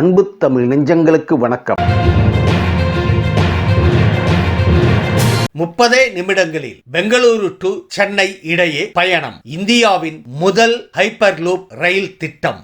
அன்பு தமிழ் நெஞ்சங்களுக்கு வணக்கம். 30 நிமிடங்களில் பெங்களூரு டு சென்னை இடையே பயணம். இந்தியாவின் முதல் ஹைப்பர்லூப் ரயில் திட்டம்.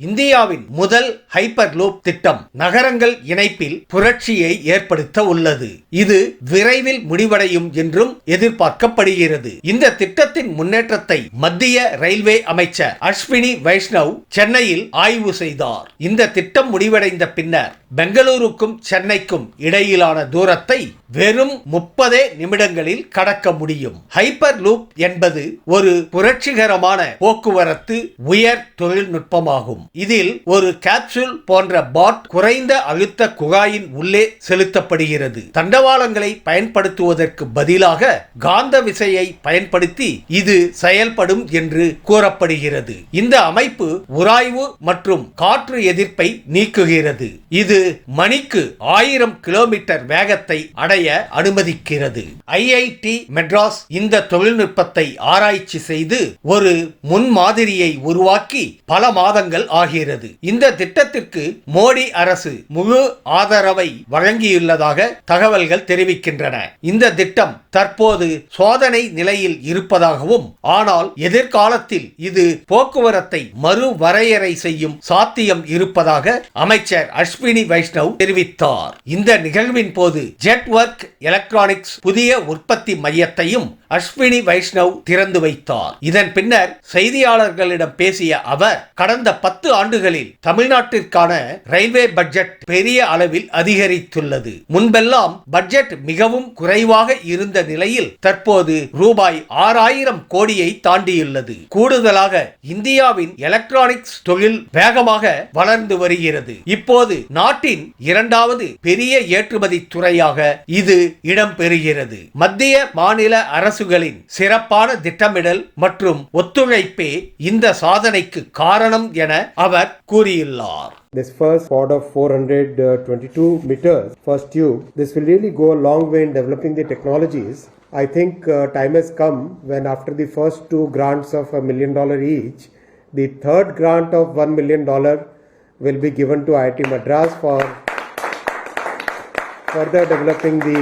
இந்தியாவின் முதல் ஹைப்பர்லூப் திட்டம் நகரங்கள் இணைப்பில் புரட்சியை ஏற்படுத்த உள்ளது. இது விரைவில் முடிவடையும் என்றும் எதிர்பார்க்கப்படுகிறது. இந்த திட்டத்தின் முன்னேற்றத்தை மத்திய ரயில்வே அமைச்சர் அஸ்வினி வைஷ்ணவ் சென்னையில் ஆய்வு செய்தார். இந்த திட்டம் முடிவடைந்த பின்னர் பெங்களூருக்கும் சென்னைக்கும் இடையிலான தூரத்தை வெறும் 30 நிமிடங்களில் கடக்க முடியும். ஹைப்பர் லூப் என்பது ஒரு புரட்சிகரமான போக்குவரத்து உயர் தொழில்நுட்பமாகும். இதில் ஒரு கேப்சூல் போன்ற பாட் குறைந்த அழுத்த குழாயின் உள்ளே செலுத்தப்படுகிறது. தண்டவாளங்களை பயன்படுத்துவதற்கு பதிலாக காந்த விசையை பயன்படுத்தி இது செயல்படும் என்று கூறப்படுகிறது. இந்த அமைப்பு உராய்வு மற்றும் காற்று எதிர்ப்பை நீக்குகிறது. இது மணிக்கு 1000 கிலோமீட்டர் வேகத்தை அடைய அனுமதிக்கிறது. ஐஐடி மெட்ராஸ் இந்த தொழில்நுட்பத்தை ஆராய்ச்சி செய்து ஒரு முன்மாதிரியை உருவாக்கி பல மாதங்கள் ஆகிறது. இந்த திட்டத்திற்கு மோடி அரசு முழு ஆதரவை வழங்கியுள்ளதாக தகவல்கள் தெரிவிக்கின்றன. இந்த திட்டம் தற்போது சோதனை நிலையில் இருப்பதாகவும், ஆனால் எதிர்காலத்தில் இது போக்குவரத்தை மறுவரையறை செய்யும் சாத்தியம் இருப்பதாக அமைச்சர் அஸ்வினி வைஷ்ணவ் தெரிவித்தார். இந்த நிகழ்வின் போது ஜெட் ஒர்க் எலக்ட்ரானிக்ஸ் புதிய உற்பத்தி மையத்தையும் அஸ்வினி வைஷ்ணவ் திறந்து வைத்தார். இதன் பின்னர் செய்தியாளர்களிடம் பேசிய அவர், கடந்த 10 ஆண்டுகளில் தமிழ்நாட்டிற்கான ரயில்வே பட்ஜெட் பெரிய அளவில் அதிகரித்துள்ளது. முன்பெல்லாம் பட்ஜெட் மிகவும் குறைவாக இருந்த நிலையில் தற்போது ரூபாய் 6000 கோடியை தாண்டியுள்ளது. கூடுதலாக இந்தியாவின் எலக்ட்ரானிக்ஸ் தொழில் வேகமாக வளர்ந்து வருகிறது. இப்போது நாட்டின் 2வது பெரிய ஏற்றுமதி துறையாக இது இடம்பெறுகிறது. மத்திய மாநில அரசுகளின் சிறப்பான திட்டமிடல் மற்றும் ஒத்துழைப்பே இந்த சாதனைக்கு காரணம் என அவர் கூறியுள்ளார். This first pod of 422 meters, first tube, this will really go a long way in developing the technologies. I think time has come when after the first 2 grants of $1 million each, the third grant of $1 million will be given to IIT Madras for further developing the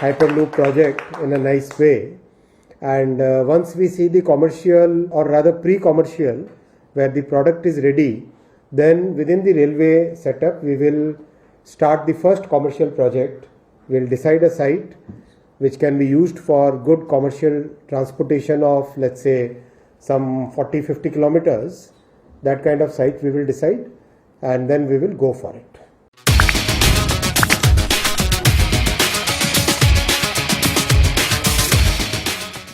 Hyperloop project in a nice way. And once we see the commercial or rather pre-commercial where the product is ready, then within the railway setup we will start the first commercial project. We will decide a site which can be used for good commercial transportation of, let's say, some 40-50 kilometers. That kind of site we will decide and then we will go for it.